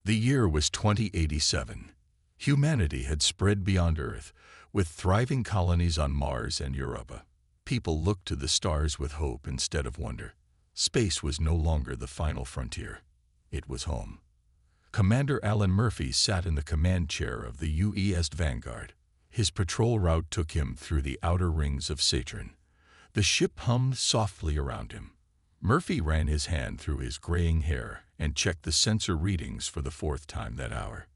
The year was 2087. Humanity had spread beyond Earth, with thriving colonies on Mars and Europa. People looked to the stars with hope instead of wonder. Space was no longer the final frontier. It was home. Commander Alan Murphy sat in the command chair of the U.S. Vanguard. His patrol route took him through the outer rings of Saturn. The ship hummed softly around him. Murphy ran his hand through his graying hair and checked the sensor readings for the fourth time that hour.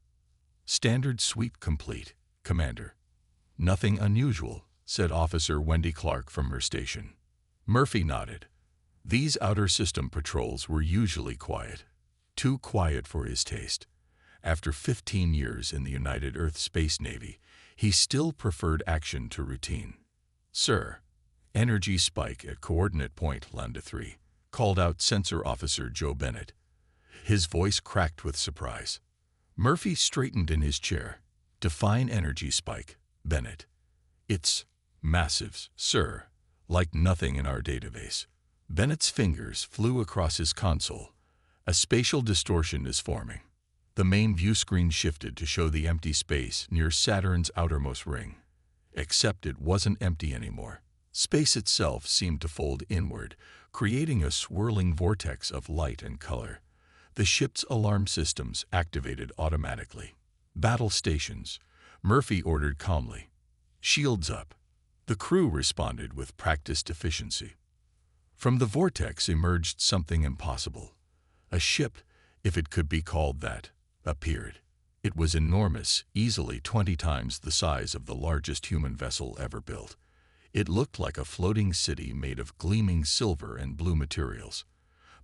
"Standard sweep complete, Commander." "Nothing unusual," said Officer Wendy Clark from her station. Murphy nodded. These outer system patrols were usually quiet. Too quiet for his taste. After 15 years in the United Earth Space Navy, he still preferred action to routine. "Sir, energy spike at coordinate point Lambda 3, called out Sensor Officer Joe Bennett. His voice cracked with surprise. Murphy straightened in his chair. "Define energy spike, Bennett." "It's massive, sir, like nothing in our database." Bennett's fingers flew across his console. "A spatial distortion is forming." The main view screen shifted to show the empty space near Saturn's outermost ring. Except it wasn't empty anymore. Space itself seemed to fold inward, creating a swirling vortex of light and color. The ship's alarm systems activated automatically. "Battle stations," Murphy ordered calmly. "Shields up." The crew responded with practiced efficiency. From the vortex emerged something impossible. A ship, if it could be called that, appeared. It was enormous, easily 20 times the size of the largest human vessel ever built. It looked like a floating city made of gleaming silver and blue materials.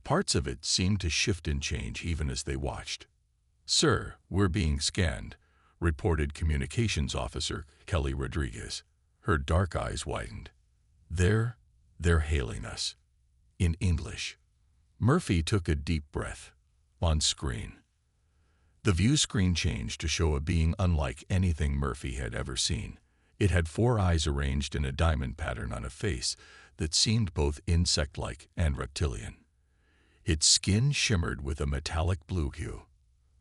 Parts of it seemed to shift and change even as they watched. "Sir, we're being scanned," reported Communications Officer Kelly Rodriguez. Her dark eyes widened. They're hailing us." In English. Murphy took a deep breath. On screen. The view screen changed to show a being unlike anything Murphy had ever seen. It had 4 eyes arranged in a diamond pattern on a face that seemed both insect-like and reptilian. Its skin shimmered with a metallic blue hue.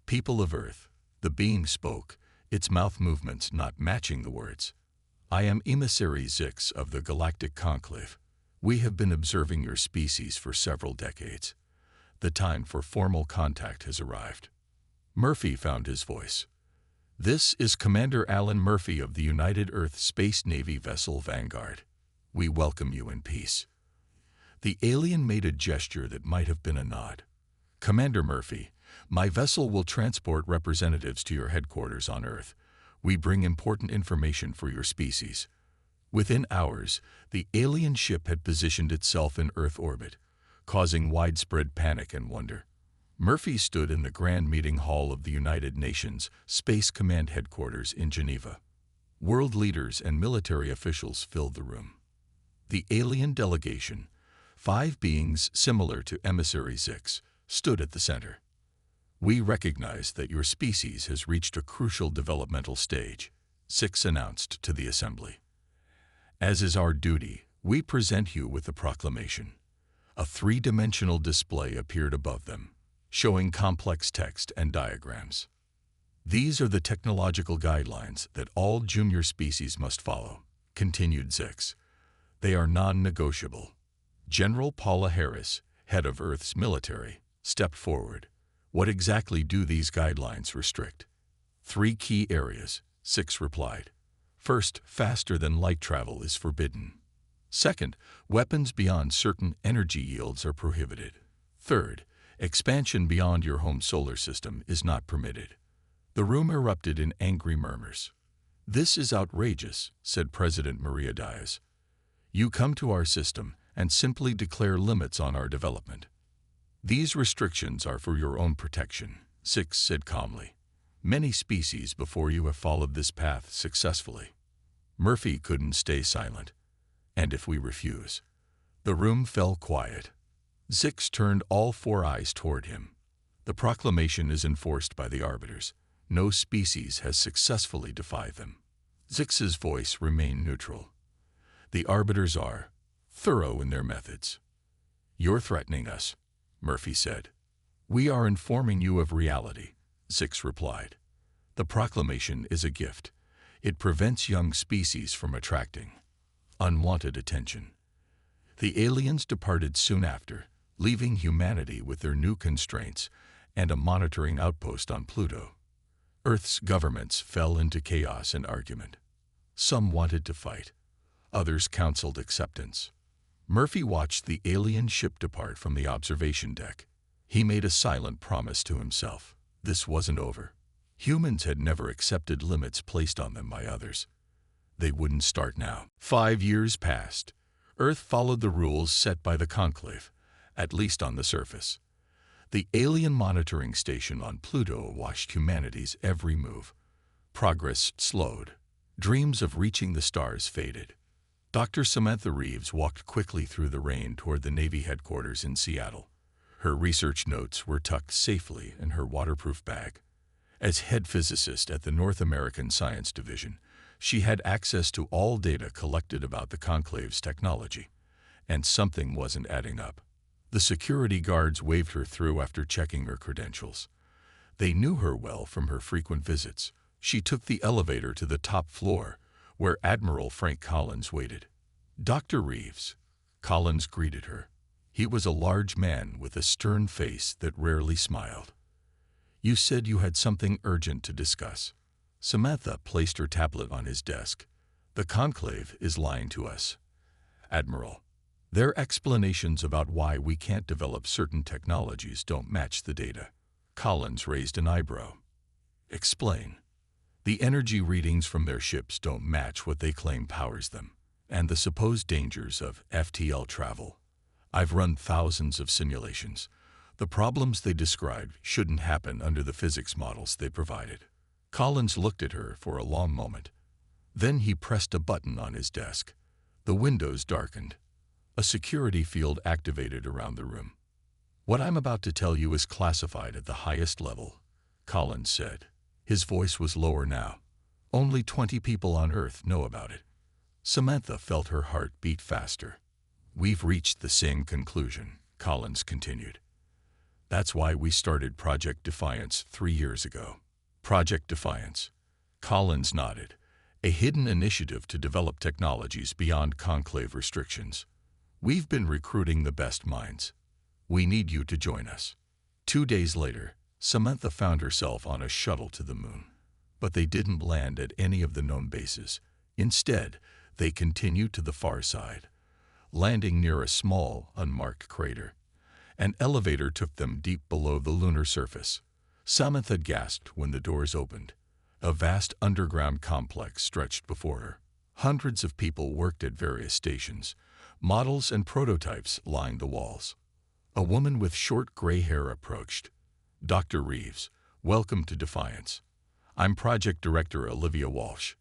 "People of Earth," the being spoke, its mouth movements not matching the words. "I am Emissary Zix of the Galactic Conclave. We have been observing your species for several decades. The time for formal contact has arrived." Murphy found his voice. "This is Commander Alan Murphy of the United Earth Space Navy vessel Vanguard. We welcome you in peace." The alien made a gesture that might have been a nod. "Commander Murphy, my vessel will transport representatives to your headquarters on Earth. We bring important information for your species." Within hours, the alien ship had positioned itself in Earth orbit, causing widespread panic and wonder. Murphy stood in the Grand Meeting Hall of the United Nations Space Command Headquarters in Geneva. World leaders and military officials filled the room. The alien delegation, 5 beings similar to Emissary Zix, stood at the center. "We recognize that your species has reached a crucial developmental stage," Zix announced to the assembly. "As is our duty, we present you with the proclamation." A 3-dimensional display appeared above them, showing complex text and diagrams. "These are the technological guidelines that all junior species must follow," continued Zix. "They are non-negotiable." General Paula Harris, head of Earth's military, stepped forward. "What exactly do these guidelines restrict?" 3 key areas, Zix replied. "First, faster-than-light travel is forbidden. Second, weapons beyond certain energy yields are prohibited. Third, expansion beyond your home solar system is not permitted." The room erupted in angry murmurs. "This is outrageous," said President Maria Diaz. "You come to our system and simply declare limits on our development." "These restrictions are for your own protection," Zix said calmly. "Many species before you have followed this path successfully." Murphy couldn't stay silent. "And if we refuse?" The room fell quiet. Zix turned all 4 eyes toward him. "The proclamation is enforced by the arbiters. No species has successfully defied them." Zix's voice remained neutral. "The arbiters are thorough in their methods." "You're threatening us," Murphy said. "We are informing you of reality," Six replied. The proclamation is a gift. It prevents young species from attracting unwanted attention. The aliens departed soon after, leaving humanity with their new constraints and a monitoring outpost on Pluto. Earth's governments fell into chaos and argument. Some wanted to fight. Others counseled acceptance. Murphy watched the alien ship depart from the observation deck. He made a silent promise to himself. This wasn't over. Humans had never accepted limits placed on them by others. They wouldn't start now. 5 years passed. Earth followed the rules set by the Conclave, at least on the surface. The alien monitoring station on Pluto watched humanity's every move. Progress slowed. Dreams of reaching the stars faded. Dr. Samantha Reeves walked quickly through the rain toward the Navy headquarters in Seattle. Her research notes were tucked safely in her waterproof bag. As head physicist at the North American Science Division, she had access to all data collected about the Conclave's technology, and something wasn't adding up. The security guards waved her through after checking her credentials. They knew her well from her frequent visits. She took the elevator to the top floor, where Admiral Frank Collins waited. Dr. Reeves. Collins greeted her. He was a large man with a stern face that rarely smiled. You said you had something urgent to discuss. Samantha placed her tablet on his desk. The Conclave is lying to us, Admiral. Their explanations about why we can't develop certain technologies don't match the data. Collins raised an eyebrow. Explain. The energy readings from their ships don't match what they claim powers them, and the supposed dangers of FTL travel. I've run thousands of simulations. The problems they described shouldn't happen under the physics models they provided. Collins looked at her for a long moment. Then he pressed a button on his desk. The windows darkened. A security field activated around the room. What I'm about to tell you is classified at the highest level, Collins said. His voice was lower now. Only 20 people on Earth know about it. Samantha felt her heart beat faster. We've reached the same conclusion, Collins continued. That's why we started Project Defiance 3 years ago. Project Defiance. Collins nodded. A hidden initiative to develop technologies beyond Conclave restrictions. We've been recruiting the best minds. We need you to join us. 2 days later, Samantha found herself on a shuttle to the moon. But they didn't land at any of the known bases. Instead, they continued to the far side, landing near a small, unmarked crater. An elevator took them deep below the lunar surface. Samantha gasped when the doors opened. A vast underground complex stretched before her. Hundreds of people worked at various stations. Models and prototypes lined the walls. A woman with short gray hair approached. Dr. Reeves, welcome to Defiance. I'm Project Director Olivia Walsh.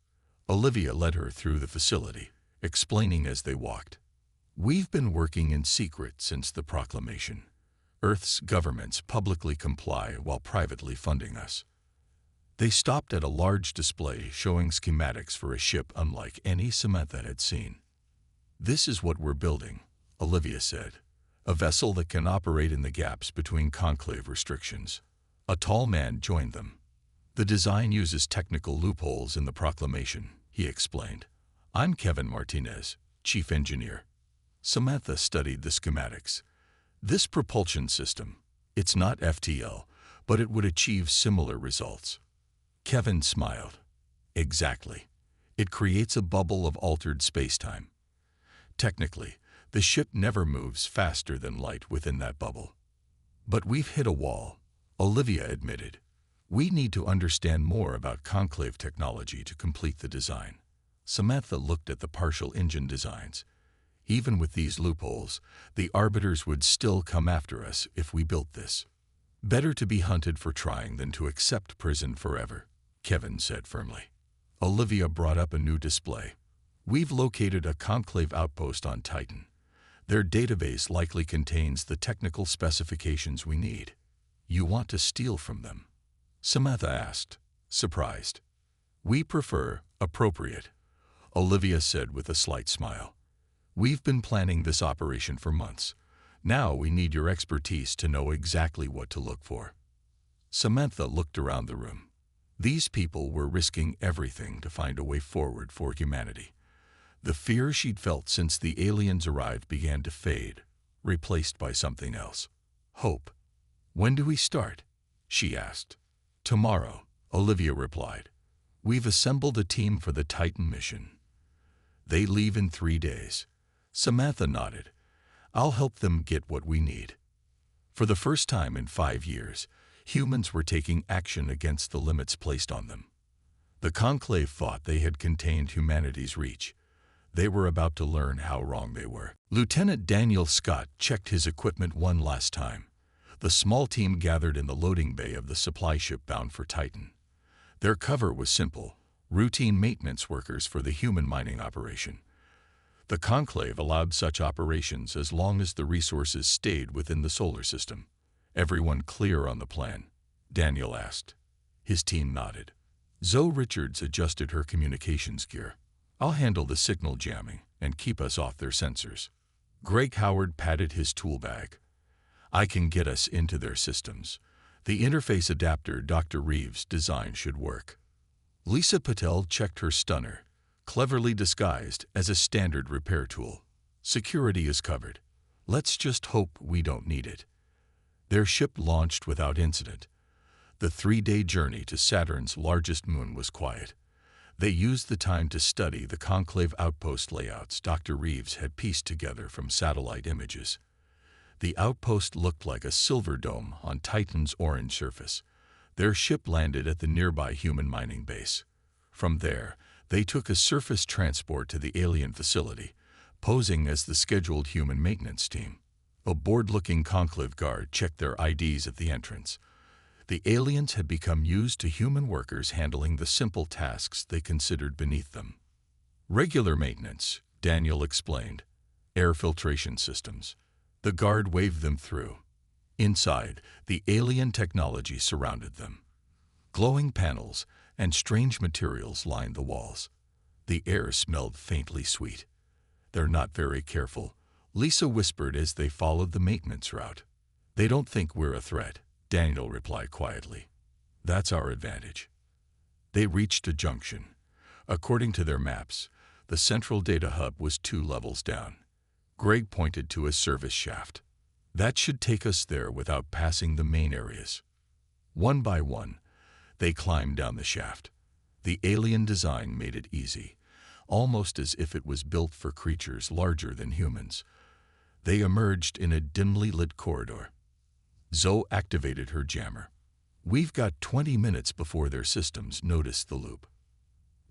Olivia led her through the facility, explaining as they walked. We've been working in secret since the proclamation. Earth's governments publicly comply while privately funding us. They stopped at a large display showing schematics for a ship unlike any Samantha had seen. This is what we're building, Olivia said. A vessel that can operate in the gaps between Conclave restrictions. A tall man joined them. The design uses technical loopholes in the proclamation, he explained. I'm Kevin Martinez, Chief Engineer. Samantha studied the schematics. This propulsion system, it's not FTL, but it would achieve similar results. Kevin smiled. Exactly. It creates a bubble of altered spacetime. Technically, the ship never moves faster than light within that bubble. But we've hit a wall, Olivia admitted. We need to understand more about Conclave technology to complete the design. Samantha looked at the partial engine designs. Even with these loopholes, the arbiters would still come after us if we built this. Better to be hunted for trying than to accept prison forever, Kevin said firmly. Olivia brought up a new display. We've located a Conclave outpost on Titan. Their database likely contains the technical specifications we need. You want to steal from them? Samantha asked, surprised. We prefer appropriate, Olivia said with a slight smile. We've been planning this operation for months. Now we need your expertise to know exactly what to look for. Samantha looked around the room. These people were risking everything to find a way forward for humanity. The fear she'd felt since the aliens arrived began to fade, replaced by something else. Hope. "When do we start?" she asked. "Tomorrow," Olivia replied. "We've assembled a team for the Titan mission. They leave in 3 days." Samantha nodded. "I'll help them get what we need." For the first time in 5 years, humans were taking action against the limits placed on them. The Conclave thought they had contained humanity's reach. They were about to learn how wrong they were. Lieutenant Daniel Scott checked his equipment one last time. The small team gathered in the loading bay of the supply ship bound for Titan. Their cover was simple: routine maintenance workers for the human mining operation. The Conclave allowed such operations as long as the resources stayed within the solar system. "Everyone clear on the plan?" Daniel asked. His team nodded. Zoe Richards adjusted her communications gear. "I'll handle the signal jamming and keep us off their sensors." Greg Howard patted his tool bag. "I can get us into their systems. The interface adapter Dr. Reeves designed should work." Lisa Patel checked her stunner, cleverly disguised as a standard repair tool. "Security is covered. Let's just hope we don't need it." Their ship launched without incident. The 3-day journey to Saturn's largest moon was quiet. They used the time to study the Conclave outpost layouts Dr. Reeves had pieced together from satellite images. The outpost looked like a silver dome on Titan's orange surface. Their ship landed at the nearby human mining base. From there, they took a surface transport to the alien facility, posing as the scheduled human maintenance team. A bored-looking Conclave guard checked their IDs at the entrance. The aliens had become used to human workers handling the simple tasks they considered beneath them. "Regular maintenance," Daniel explained. "Air filtration systems." The guard waved them through. Inside, the alien technology surrounded them. Glowing panels and strange materials lined the walls. The air smelled faintly sweet. "They're not very careful," Lisa whispered as they followed the maintenance route. "They don't think we're a threat," Daniel replied quietly. "That's our advantage." They reached a junction. According to their maps, the central data hub was 2 levels down. Greg pointed to a service shaft. "That should take us there without passing the main areas." One by one, they climbed down the shaft. The alien design made it easy, almost as if it was built for creatures larger than humans. They emerged in a dimly lit corridor. Zoe activated her jammer. "We've got 20 minutes before their systems notice the loop."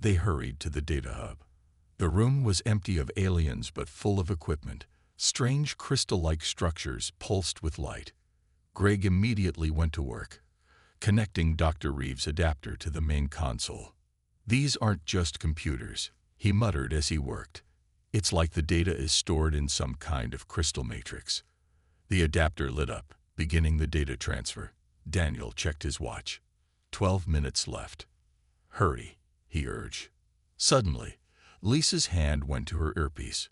They hurried to the data hub. The room was empty of aliens but full of equipment. Strange crystal-like structures pulsed with light. Greg immediately went to work, connecting Dr. Reeves' adapter to the main console. "These aren't just computers," he muttered as he worked. "It's like the data is stored in some kind of crystal matrix." The adapter lit up, beginning the data transfer. Daniel checked his watch. 12 minutes left. "Hurry," he urged. Suddenly, Lisa's hand went to her earpiece.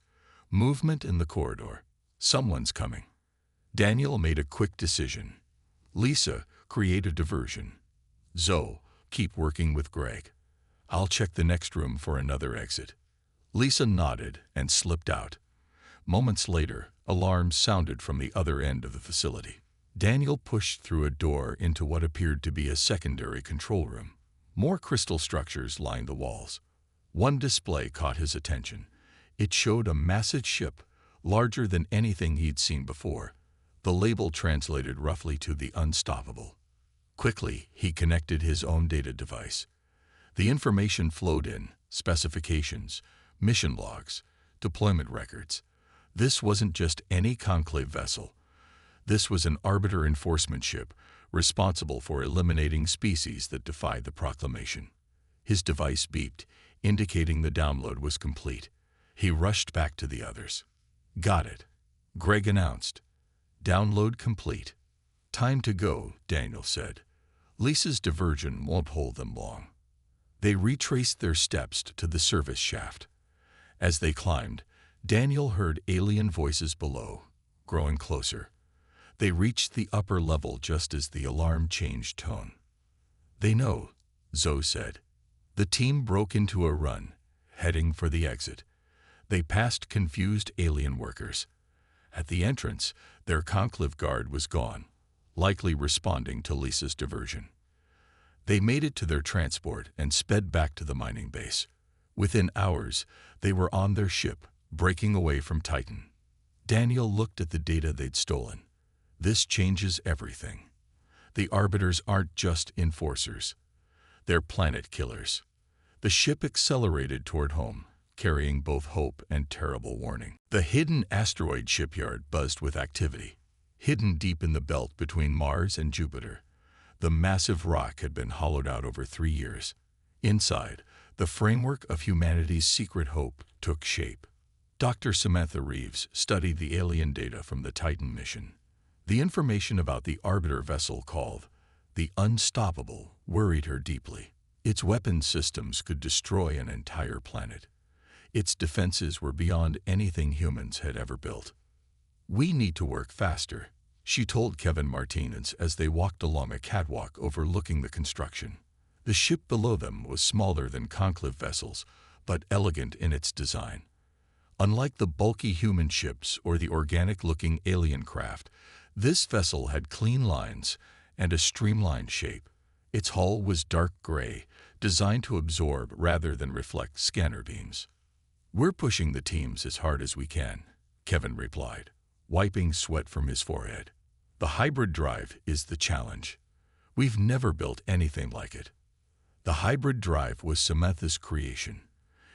Movement in the corridor. Someone's coming. Daniel made a quick decision. "Lisa, create a diversion. Zoe, keep working with Greg. I'll check the next room for another exit." Lisa nodded and slipped out. Moments later, alarms sounded from the other end of the facility. Daniel pushed through a door into what appeared to be a secondary control room. More crystal structures lined the walls. One display caught his attention. It showed a massive ship, larger than anything he'd seen before. The label translated roughly to the Unstoppable. Quickly, he connected his own data device. The information flowed in: specifications, mission logs, deployment records. This wasn't just any Conclave vessel. This was an Arbiter enforcement ship, responsible for eliminating species that defied the proclamation. His device beeped, indicating the download was complete. He rushed back to the others. "Got it," Greg announced. "Download complete." "Time to go," Daniel said. "Lisa's diversion won't hold them long." They retraced their steps to the service shaft. As they climbed, Daniel heard alien voices below, growing closer. They reached the upper level just as the alarm changed tone. "They know," Zoe said. The team broke into a run, heading for the exit. They passed confused alien workers. At the entrance, their conclave guard was gone, likely responding to Lisa's diversion. They made it to their transport and sped back to the mining base. Within hours, they were on their ship, breaking away from Titan. Daniel looked at the data they'd stolen. This changes everything. The Arbiters aren't just enforcers. They're planet killers. The ship accelerated toward home, carrying both hope and terrible warning. The hidden asteroid shipyard buzzed with activity. Hidden deep in the belt between Mars and Jupiter, the massive rock had been hollowed out over 3 years. Inside, the framework of humanity's secret hope took shape. Dr. Samantha Reeves studied the alien data from the Titan mission. The information about the Arbiter vessel called the Unstoppable worried her deeply. Its weapons systems could destroy an entire planet. Its defenses were beyond anything humans had ever built. "We need to work faster," she told Kevin Martinez as they walked along a catwalk overlooking the construction. The ship below them was smaller than conclave vessels, but elegant in its design. Unlike the bulky human ships or the organic-looking alien craft, this vessel had clean lines and a streamlined shape. Its hull was dark gray, designed to absorb rather than reflect scanner beams. "We're pushing the teams as hard as we can," Kevin replied, wiping sweat from his forehead. "The hybrid drive is the challenge. We've never built anything like it." The hybrid drive was Samantha's creation.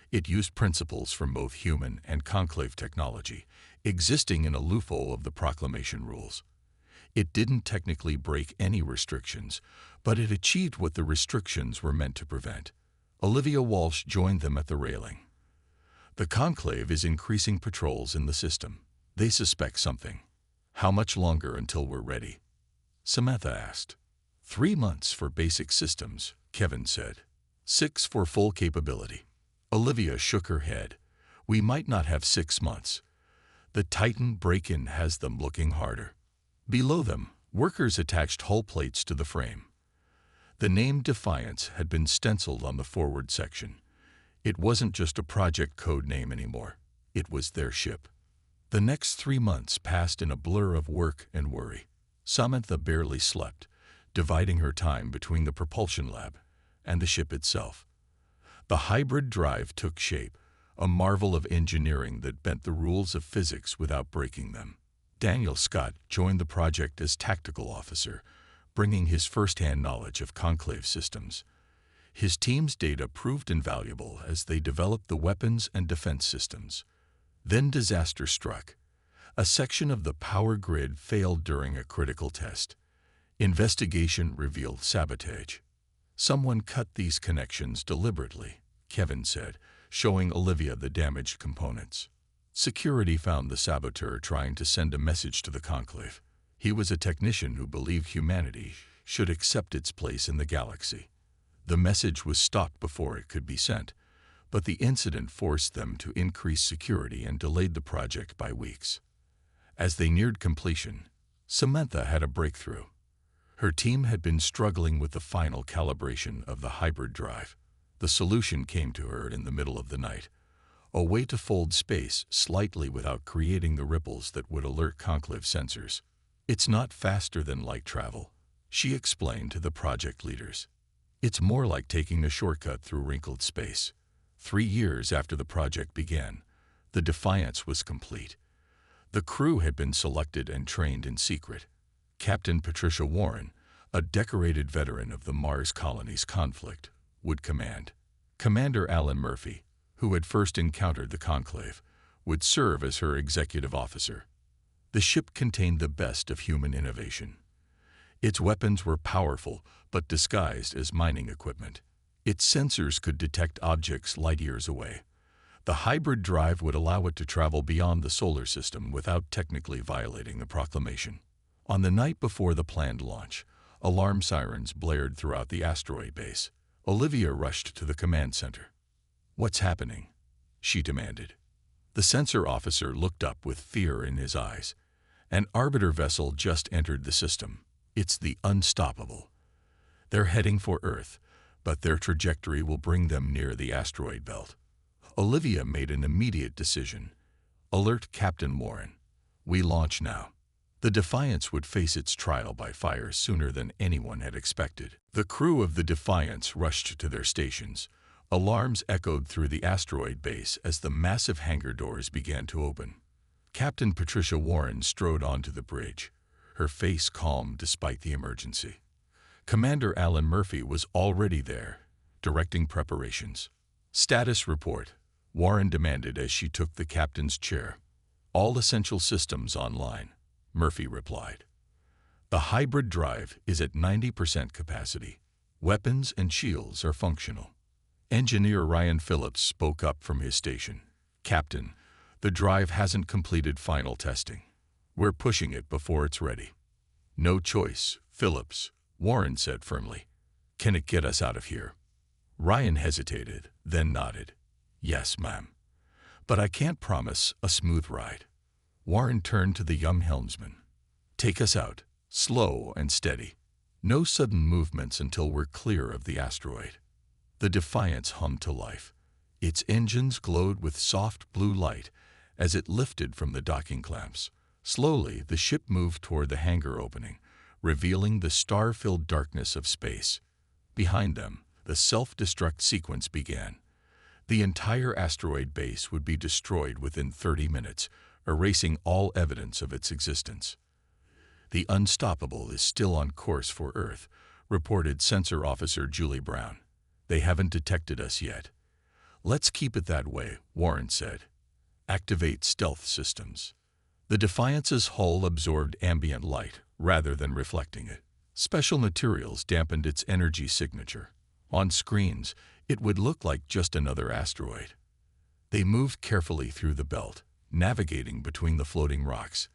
It used principles from both human and conclave technology, existing in a loophole of the proclamation rules. It didn't technically break any restrictions, but it achieved what the restrictions were meant to prevent. Olivia Walsh joined them at the railing. "The conclave is increasing patrols in the system. They suspect something. How much longer until we're ready?" Samantha asked. 3 months for basic systems," Kevin said. 6 for full capability." Olivia shook her head. "We might not have 6 months. The Titan break-in has them looking harder." Below them, workers attached hull plates to the frame. The name Defiance had been stenciled on the forward section. It wasn't just a project code name anymore. It was their ship. The next 3 months passed in a blur of work and worry. Samantha barely slept, dividing her time between the propulsion lab and the ship itself. The hybrid drive took shape, a marvel of engineering that bent the rules of physics without breaking them. Daniel Scott joined the project as tactical officer, bringing his first-hand knowledge of conclave systems. His team's data proved invaluable as they developed the weapons and defense systems. Then disaster struck. A section of the power grid failed during a critical test. Investigation revealed sabotage. "Someone cut these connections deliberately," Kevin said, showing Olivia the damaged components. Security found the saboteur trying to send a message to the conclave. He was a technician who believed humanity should accept its place in the galaxy. The message was stopped before it could be sent, but the incident forced them to increase security and delayed the project by weeks. As they neared completion, Samantha had a breakthrough. Her team had been struggling with the final calibration of the hybrid drive. The solution came to her in the middle of the night, a way to fold space slightly without creating the ripples that would alert conclave sensors. "It's not faster than light travel," she explained to the project leaders. "It's more like taking a shortcut through wrinkled space." 3 years after the project began, the Defiance was complete. The crew had been selected and trained in secret. Captain Patricia Warren, a decorated veteran of the Mars colony's conflict, would command. Commander Alan Murphy, who had first encountered the conclave, would serve as her executive officer. The ship contained the best of human innovation. Its weapons were powerful but disguised as mining equipment. Its sensors could detect objects light years away. The hybrid drive would allow it to travel beyond the solar system without technically violating the proclamation. On the night before the planned launch, alarm sirens blared throughout the asteroid base. Olivia rushed to the command center. "What's happening?" she demanded. The sensor officer looked up with fear in his eyes. An arbiter vessel just entered the system. It's the Unstoppable. They're heading for Earth, but their trajectory will bring them near the asteroid belt. Olivia made an immediate decision. Alert Captain Warren. We launch now. The Defiance would face its trial by fire sooner than anyone had expected. The crew of the Defiance rushed to their stations. Alarms echoed through the asteroid base as the massive hangar doors began to open. Captain Patricia Warren strode onto the bridge, her face calm despite the emergency. Commander Alan Murphy was already there, directing preparations. Status report, Warren demanded as she took the captain's chair. All essential systems online, Murphy replied. The hybrid drive is at 90% capacity. Weapons and shields are functional. Engineer Ryan Phillips spoke up from his station. Captain, the drive hasn't completed final testing. We're pushing it before it's ready. No choice, Phillips, Warren said firmly. Can it get us out of here? Ryan hesitated, then nodded. Yes, ma'am. But I can't promise a smooth ride. Warren turned to the young helmsman. Take us out, slow and steady. No sudden movements until we're clear of the asteroid. The Defiance hummed to life. Its engines glowed with soft blue light as it lifted from the docking clamps. Slowly, the ship moved toward the hangar opening, revealing the star-filled darkness of space. Behind them, the self-destruct sequence began. The entire asteroid base would be destroyed within 30 minutes, erasing all evidence of its existence. The Unstoppable is still on course for Earth, reported Sensor Officer Julie Brown. They haven't detected us yet. Let's keep it that way, Warren said. Activate stealth systems. The Defiance's hull absorbed ambient light rather than reflecting it. Special materials dampened its energy signature. On screens, it would look like just another asteroid. They moved carefully through the belt, navigating between the floating rocks.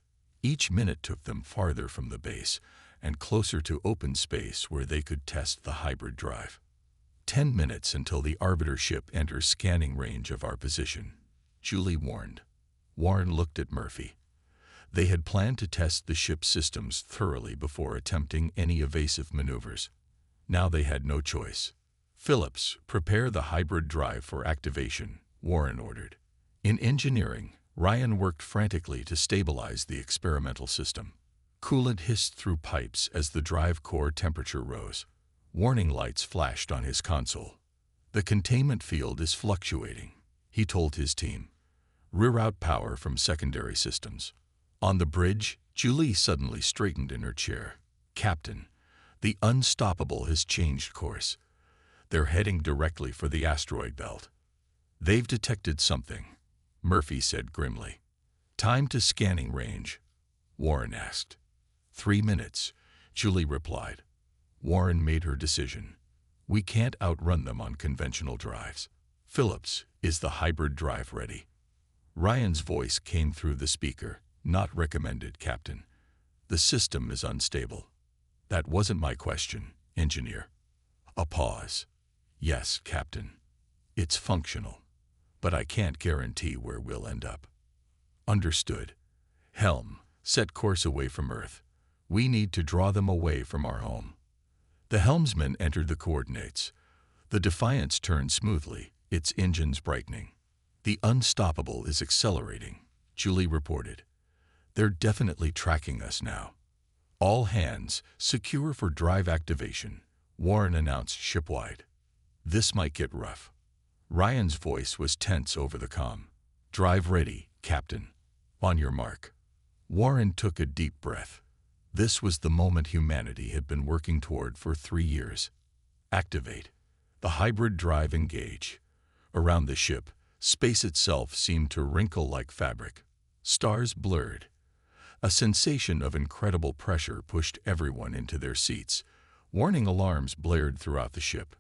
Each minute took them farther from the base and closer to open space where they could test the hybrid drive. 10 minutes until the arbiter ship enters scanning range of our position, Julie warned. Warren looked at Murphy. They had planned to test the ship's systems thoroughly before attempting any evasive maneuvers. Now they had no choice. Phillips, prepare the hybrid drive for activation, Warren ordered. In engineering, Ryan worked frantically to stabilize the experimental system. Coolant hissed through pipes as the drive core temperature rose. Warning lights flashed on his console. The containment field is fluctuating, he told his team. Reroute power from secondary systems. On the bridge, Julie suddenly straightened in her chair. Captain, the Unstoppable has changed course. They're heading directly for the asteroid belt. They've detected something, Murphy said grimly. Time to scanning range, Warren asked. 3 minutes, Julie replied. Warren made her decision. We can't outrun them on conventional drives. Phillips, is the hybrid drive ready? Ryan's voice came through the speaker. Not recommended, Captain. The system is unstable. That wasn't my question, engineer. A pause. Yes, Captain. It's functional, but I can't guarantee where we'll end up. Understood. Helm, set course away from Earth. We need to draw them away from our home. The helmsman entered the coordinates. The Defiance turned smoothly, its engines brightening. The Unstoppable is accelerating, Julie reported. They're definitely tracking us now. All hands, secure for drive activation, Warren announced shipwide. This might get rough. Ryan's voice was tense over the comm. Drive ready, Captain. On your mark. Warren took a deep breath. This was the moment humanity had been working toward for 3 years. Activate. The hybrid drive engage. Around the ship, space itself seemed to wrinkle like fabric. Stars blurred. A sensation of incredible pressure pushed everyone into their seats. Warning alarms blared throughout the ship.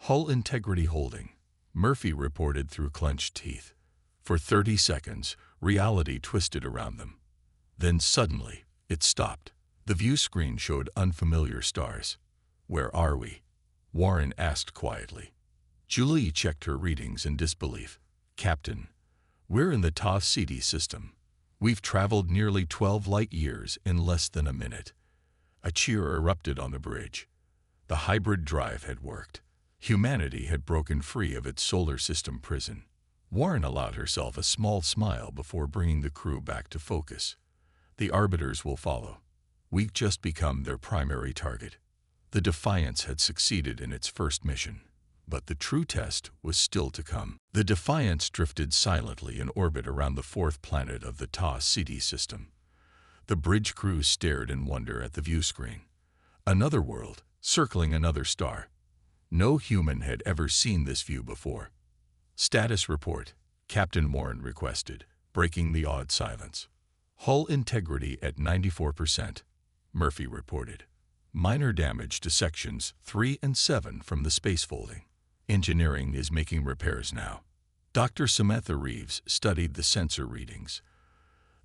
Hull integrity holding, Murphy reported through clenched teeth. For 30 seconds, reality twisted around them. Then suddenly, it stopped. The view screen showed unfamiliar stars. Where are we? Warren asked quietly. Julie checked her readings in disbelief. Captain, we're in the Tau Ceti system. We've traveled nearly 12 light years in less than a minute. A cheer erupted on the bridge. The hybrid drive had worked. Humanity had broken free of its solar system prison. Warren allowed herself a small smile before bringing the crew back to focus. The Arbiters will follow. We've just become their primary target. The Defiance had succeeded in its first mission, but the true test was still to come. The Defiance drifted silently in orbit around the fourth planet of the Ta-Ceti system. The bridge crew stared in wonder at the view screen. Another world, circling another star. No human had ever seen this view before. "Status report," Captain Warren requested, breaking the awed silence. "Hull integrity at 94%, Murphy reported. "Minor damage to sections 3 and 7 from the space folding. Engineering is making repairs now." Dr. Samantha Reeves studied the sensor readings.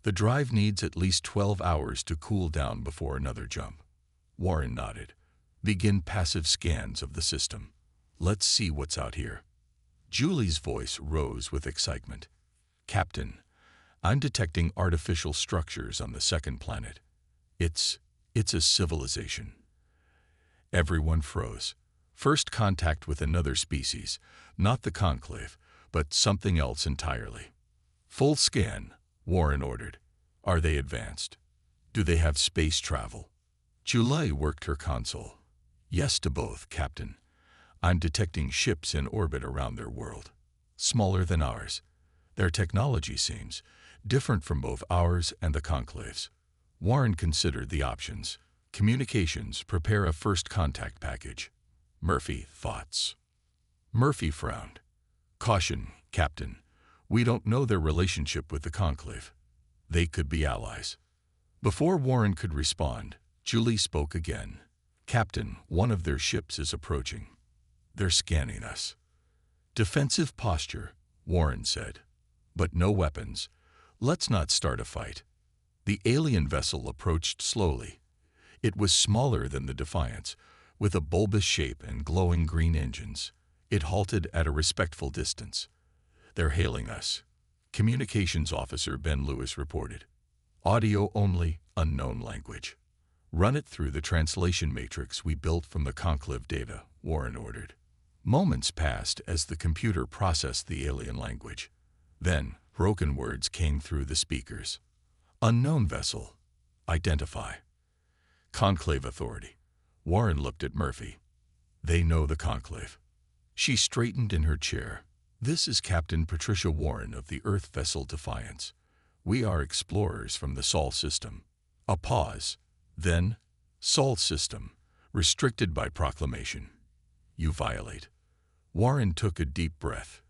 "The drive needs at least 12 hours to cool down before another jump." Warren nodded. "Begin passive scans of the system. Let's see what's out here." Julie's voice rose with excitement. "Captain, I'm detecting artificial structures on the second planet. It's a civilization." Everyone froze. First contact with another species, not the Conclave, but something else entirely. "Full scan," Warren ordered. "Are they advanced? Do they have space travel?" Julie worked her console. "Yes to both, Captain. I'm detecting ships in orbit around their world. Smaller than ours. Their technology seems different from both ours and the Conclave's." Warren considered the options. "Communications, prepare a first contact package." Murphy, thoughts. Murphy frowned. "Caution, Captain. We don't know their relationship with the Conclave. They could be allies." Before Warren could respond, Julie spoke again. "Captain, one of their ships is approaching. They're scanning us." "Defensive posture," Warren said. "But no weapons. Let's not start a fight." The alien vessel approached slowly. It was smaller than the Defiance, with a bulbous shape and glowing green engines. It halted at a respectful distance. "They're hailing us," Communications Officer Ben Lewis reported. "Audio only, unknown language." "Run it through the translation matrix we built from the Conclave data," Warren ordered. Moments passed as the computer processed the alien language. Then, broken words came through the speakers. "Unknown vessel. Identify." "Conclave Authority." Warren looked at Murphy. "They know the Conclave." She straightened in her chair. "This is Captain Patricia Warren of the Earth vessel Defiance. We are explorers from the Sol system." A pause. Then, "Sol system, restricted by proclamation. You violate." Warren took a deep breath.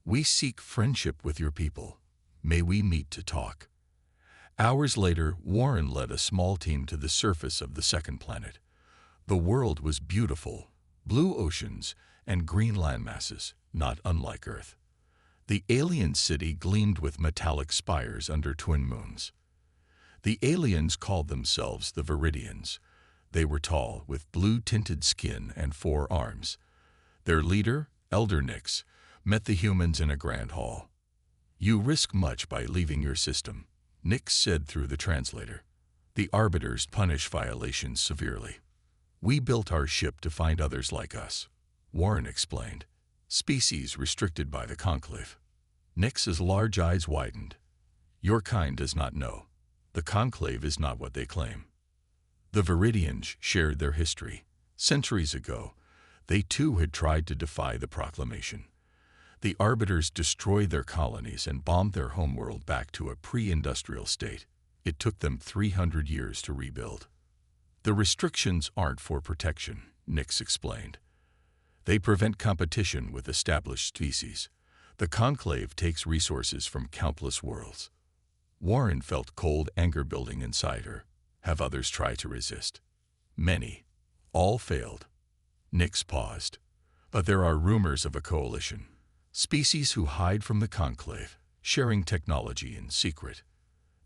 "We seek friendship with your people. May we meet to talk." Hours later, Warren led a small team to the surface of the second planet. The world was beautiful, blue oceans and green landmasses, not unlike Earth. The alien city gleamed with metallic spires under twin moons. The aliens called themselves the Viridians. They were tall, with blue-tinted skin and 4 arms. Their leader, Elder Nix, met the humans in a grand hall. "You risk much by leaving your system," Nix said through the translator. "The Arbiters punish violations severely. We built our ship to find others like us," Warren explained. "Species restricted by the Conclave." Nix's large eyes widened. "Your kind does not know. The Conclave is not what they claim." The Viridians shared their history. Centuries ago, they too had tried to defy the proclamation. The Arbiters destroyed their colonies and bombed their homeworld back to a pre-industrial state. It took them 300 years to rebuild. "The restrictions aren't for protection," Nix explained. "They prevent competition with established species. The Conclave takes resources from countless worlds." Warren felt cold anger building inside her. Have others tried to resist? "Many. All failed." Nix paused. "But there are rumors of a coalition. Species who hide from the Conclave, sharing technology in secret."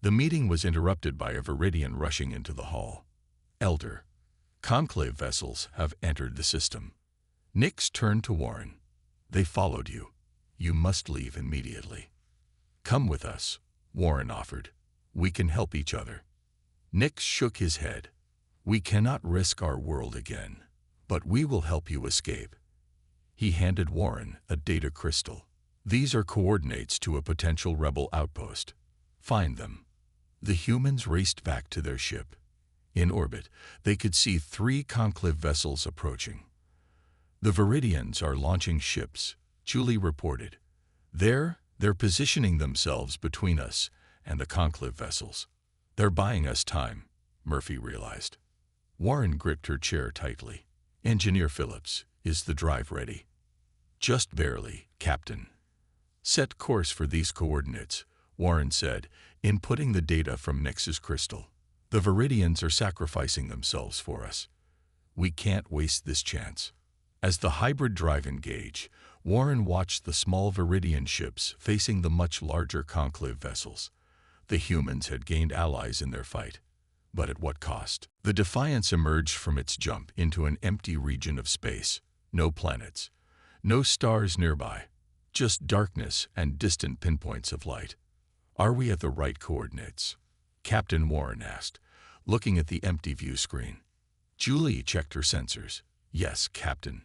The meeting was interrupted by a Viridian rushing into the hall. "Elder, Conclave vessels have entered the system." Nix turned to Warren. "They followed you. You must leave immediately." "Come with us," Warren offered. We can help each other. Nix shook his head. We cannot risk our world again, but we will help you escape. He handed Warren a data crystal. These are coordinates to a potential rebel outpost. Find them. The humans raced back to their ship. In orbit, they could see 3 conclave vessels approaching. The Viridians are launching ships, Julie reported. They're positioning themselves between us and the conclave vessels. They're buying us time, Murphy realized. Warren gripped her chair tightly. Engineer Phillips, is the drive ready? Just barely, Captain. Set course for these coordinates, Warren said, inputting the data from Nix's crystal. The Viridians are sacrificing themselves for us. We can't waste this chance. As the hybrid drive engaged, Warren watched the small Viridian ships facing the much larger conclave vessels. The humans had gained allies in their fight. But at what cost? The Defiance emerged from its jump into an empty region of space. No planets. No stars nearby. Just darkness and distant pinpoints of light. Are we at the right coordinates? Captain Warren asked, looking at the empty view screen. Julie checked her sensors. Yes, Captain.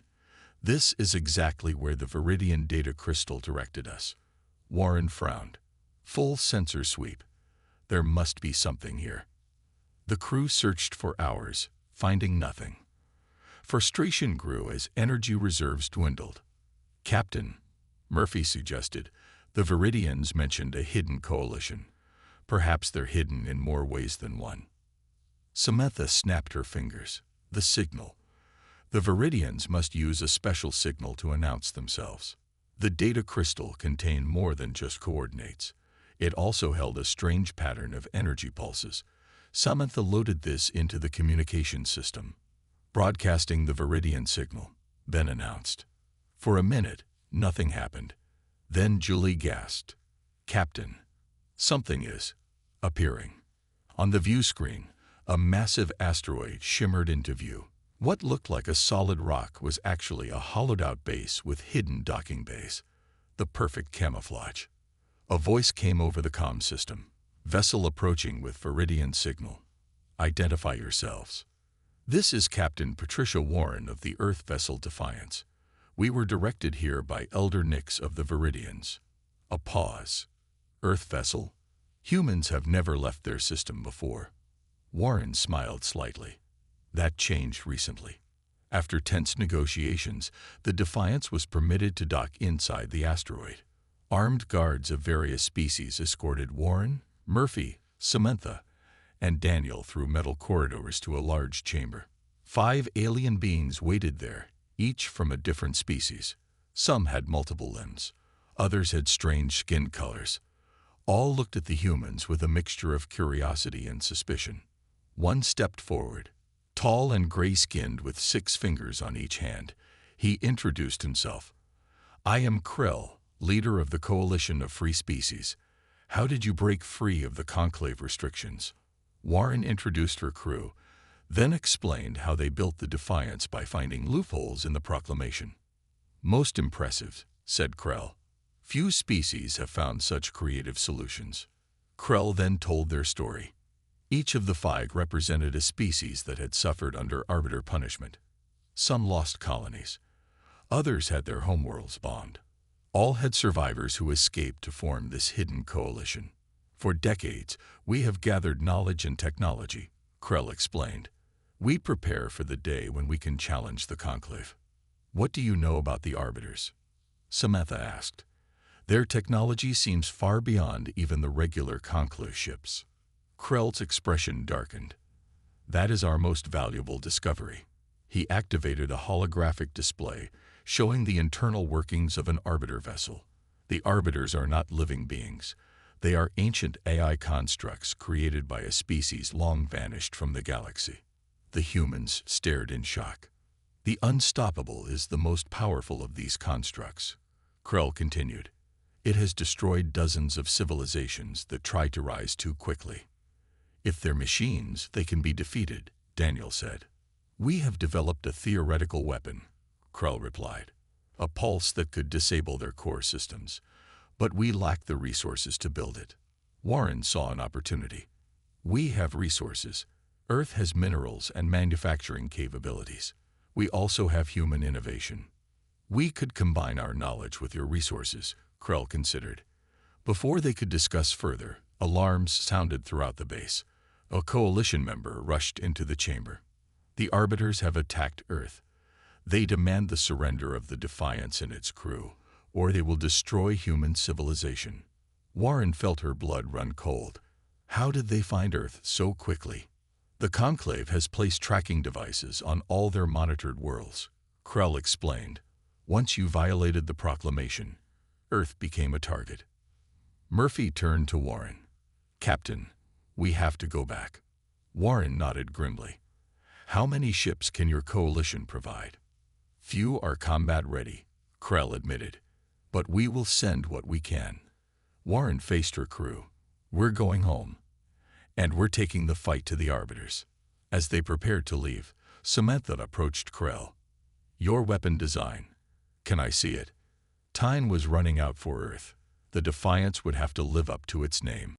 This is exactly where the Viridian data crystal directed us. Warren frowned. Full sensor sweep. There must be something here. The crew searched for hours, finding nothing. Frustration grew as energy reserves dwindled. Captain, Murphy suggested, the Viridians mentioned a hidden coalition. Perhaps they're hidden in more ways than one. Samantha snapped her fingers. The signal. The Viridians must use a special signal to announce themselves. The data crystal contained more than just coordinates. It also held a strange pattern of energy pulses. Samantha loaded this into the communication system. Broadcasting the Viridian signal, Ben announced. For a minute, nothing happened. Then Julie gasped. Captain, something is appearing. On the view screen, a massive asteroid shimmered into view. What looked like a solid rock was actually a hollowed-out base with hidden docking bays. The perfect camouflage. A voice came over the comm system. Vessel approaching with Viridian signal. Identify yourselves. This is Captain Patricia Warren of the Earth vessel Defiance. We were directed here by Elder Nix of the Viridians. A pause. Earth vessel? Humans have never left their system before. Warren smiled slightly. That changed recently. After tense negotiations, the Defiance was permitted to dock inside the asteroid. Armed guards of various species escorted Warren, Murphy, Samantha, and Daniel through metal corridors to a large chamber. 5 alien beings waited there, each from a different species. Some had multiple limbs. Others had strange skin colors. All looked at the humans with a mixture of curiosity and suspicion. One stepped forward. Tall and gray-skinned with 6 fingers on each hand, he introduced himself. I am Krell, leader of the Coalition of Free Species. How did you break free of the conclave restrictions? Warren introduced her crew, then explained how they built the Defiance by finding loopholes in the proclamation. Most impressive, said Krell. Few species have found such creative solutions. Krell then told their story. Each of the 5 represented a species that had suffered under arbiter punishment. Some lost colonies. Others had their homeworlds bombed. All had survivors who escaped to form this hidden coalition. For decades, we have gathered knowledge and technology, Krell explained. We prepare for the day when we can challenge the conclave. What do you know about the arbiters? Samantha asked. Their technology seems far beyond even the regular conclave ships. Krell's expression darkened. That is our most valuable discovery. He activated a holographic display showing the internal workings of an arbiter vessel. The arbiters are not living beings. They are ancient AI constructs created by a species long vanished from the galaxy. The humans stared in shock. The unstoppable is the most powerful of these constructs. Krell continued. It has destroyed dozens of civilizations that try to rise too quickly. If they're machines, they can be defeated, Daniel said. We have developed a theoretical weapon, Krell replied. A pulse that could disable their core systems. But we lack the resources to build it. Warren saw an opportunity. We have resources. Earth has minerals and manufacturing capabilities. We also have human innovation. We could combine our knowledge with your resources, Krell considered. Before they could discuss further, alarms sounded throughout the base. A coalition member rushed into the chamber. The Arbiters have attacked Earth. They demand the surrender of the Defiance and its crew, or they will destroy human civilization. Warren felt her blood run cold. How did they find Earth so quickly? The Conclave has placed tracking devices on all their monitored worlds, Krell explained. Once you violated the proclamation, Earth became a target. Murphy turned to Warren. Captain, we have to go back. Warren nodded grimly. How many ships can your coalition provide? Few are combat ready, Krell admitted. But we will send what we can. Warren faced her crew. We're going home. And we're taking the fight to the Arbiters. As they prepared to leave, Samantha approached Krell. Your weapon design. Can I see it? Time was running out for Earth. The Defiance would have to live up to its name.